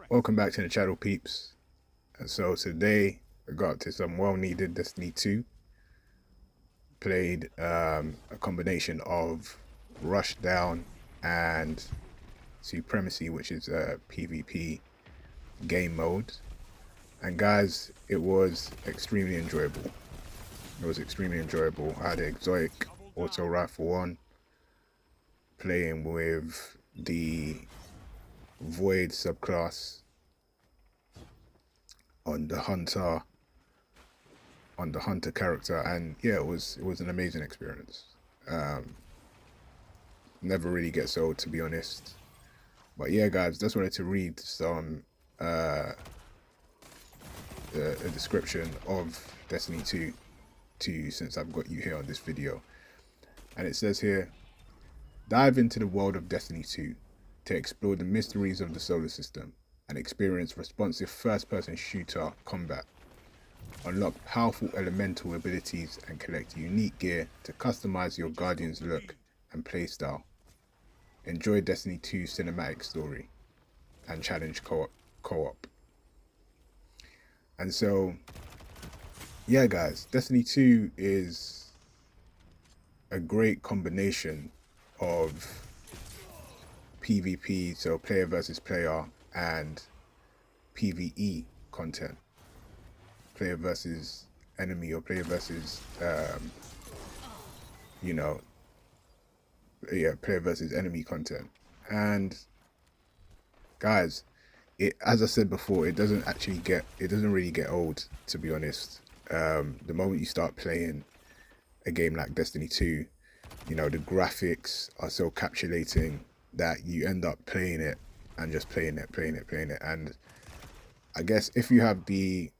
Welcome back to the channel, peeps. And so today we got to some well-needed Destiny 2. Played a combination of Rushdown and Supremacy, which is a PvP game mode. And guys, it was extremely enjoyable. It was extremely enjoyable. I had an exotic auto rifle on, playing with the Void subclass on the hunter character, and yeah, it was an amazing experience. Never really gets old, to be honest. But yeah, guys, just wanted to read some a description of Destiny 2 to you, since I've got you here on this video. And it says here: dive into the world of Destiny 2 to explore the mysteries of the solar system and experience responsive first-person shooter combat. Unlock powerful elemental abilities and collect unique gear to customize your Guardian's look and playstyle. Enjoy Destiny 2 cinematic story and challenge co-op. And so, yeah guys, Destiny 2 is a great combination of PvP, so player versus player, and PvE content, player versus enemy, or player versus player versus enemy content. And guys, as I said before, it doesn't really get old, to be honest. The moment you start playing a game like Destiny 2, the graphics are so captivating that you end up playing it and just playing it. And I guess if you have the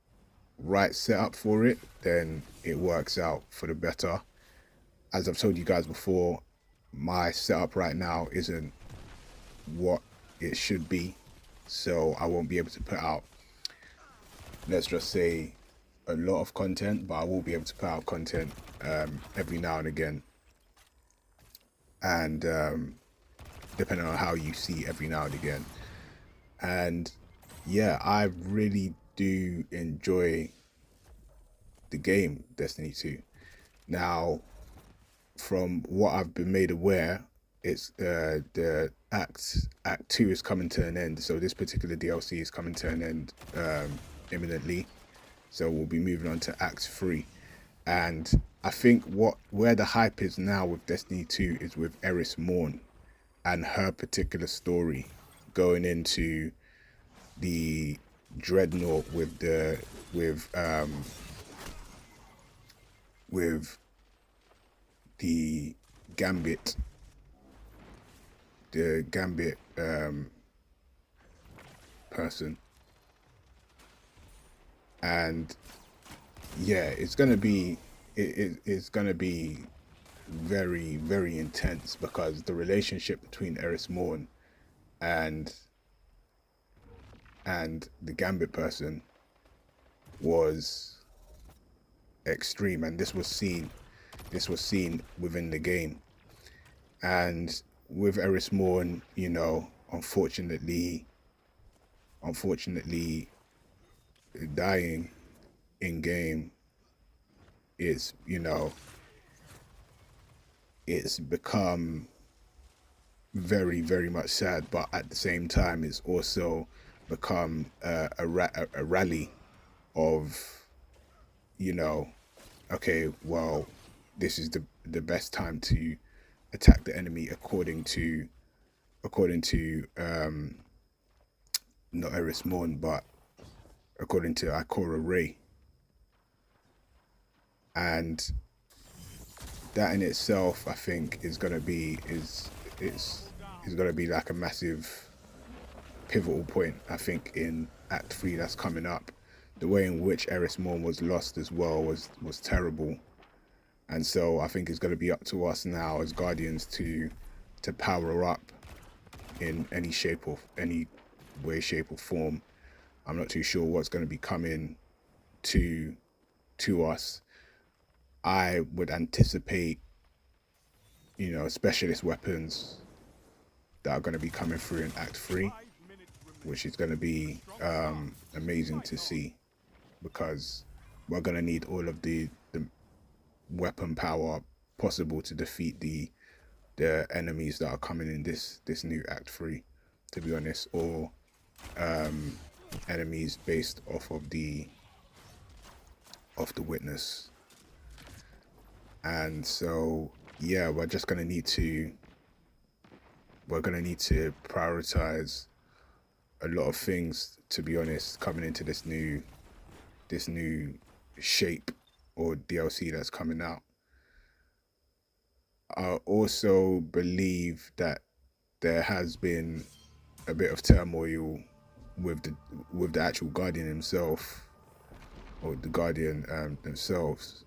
right setup for it, then it works out for the better. As I've told you guys before, my setup right now isn't what it should be, so I won't be able to put out, let's just say, a lot of content, but I will be able to put out content every now and again. And depending on how you see every now and again. And yeah, I really do enjoy the game Destiny 2. Now, from what I've been made aware, it's the Act 2 is coming to an end. So this particular DLC is coming to an end imminently. So we'll be moving on to Act 3. And I think where the hype is now with Destiny 2 is with Eris Morn and her particular story, going into the Dreadnought with the Gambit, person. And yeah, it's gonna be very, very intense, because the relationship between Eris Morn and the Gambit person was extreme, and this was seen within the game. And with Eris Morn, unfortunately dying in game, it's become very, very much sad, but at the same time it's also become a rally of, okay, well, this is the best time to attack the enemy, according to not Eris Morn, but according to Ikora Ray. And that in itself, I think, is gonna be like a massive pivotal point, I think, in Act 3 that's coming up. The way in which Eris Morn was lost as well was terrible. And so I think it's going to be up to us now as Guardians to power up in any way, shape or form. I'm not too sure what's going to be coming to us. I would anticipate, specialist weapons that are going to be coming through in Act 3. which is going to be amazing to see, because we're going to need all of the weapon power possible to defeat the enemies that are coming in this new Act 3, to be honest, or enemies based off of the witness. And so yeah, we're gonna need to prioritize a lot of things, to be honest, coming into this new shape or DLC that's coming out. I also believe that there has been a bit of turmoil with the actual Guardian himself, or the Guardian themselves.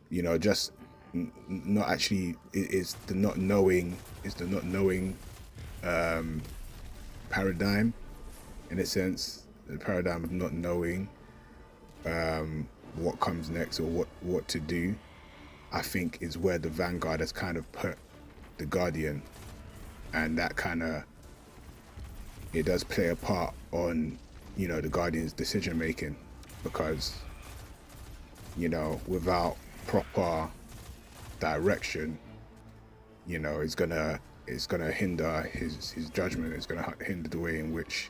You know, just not actually. It's the not knowing. Paradigm, in a sense, the paradigm of not knowing what comes next or what to do. I think is where the Vanguard has kind of put the Guardian, and that kind of, it does play a part on, you know, the Guardian's decision making, because, you know, without proper direction, you know, it's gonna hinder his judgment. It's gonna hinder the way in which,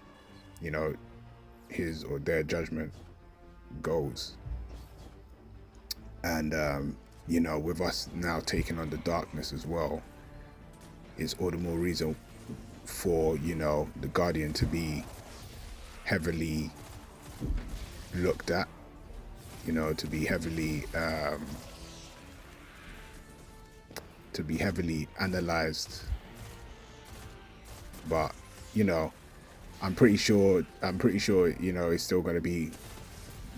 you know, his or their judgment goes. And you know, with us now taking on the darkness as well, it's all the more reason for, you know, the Guardian to be heavily looked at, you know, to be heavily analyzed. But, you know, I'm pretty sure, you know, it's still going to be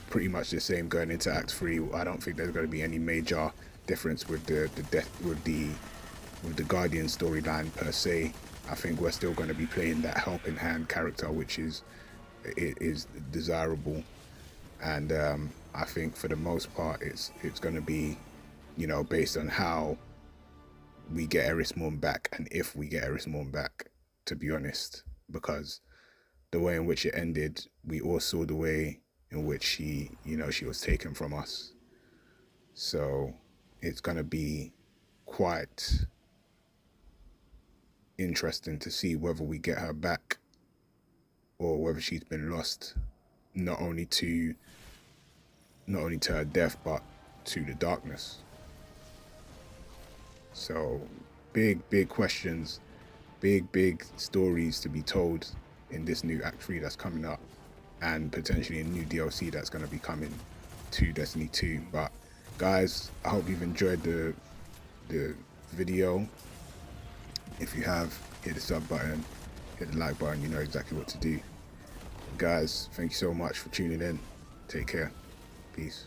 pretty much the same going into Act 3. I don't think there's going to be any major difference with the Guardian storyline per se. I think we're still going to be playing that helping hand character, which is desirable. And I think for the most part, it's going to be, you know, based on how we get Erismorn back, and if we get Erismorn back, to be honest, because the way in which it ended, we all saw the way in which she was taken from us. So it's going to be quite interesting to see whether we get her back or whether she's been lost, not only to her death, but to the darkness. So big questions, big stories to be told in this new Act 3 that's coming up, and potentially a new DLC that's going to be coming to Destiny 2. But guys, I hope you've enjoyed the video. If you have, hit the sub button, hit the like button. You know exactly what to do. Guys, thank you so much for tuning in. Take care. Peace.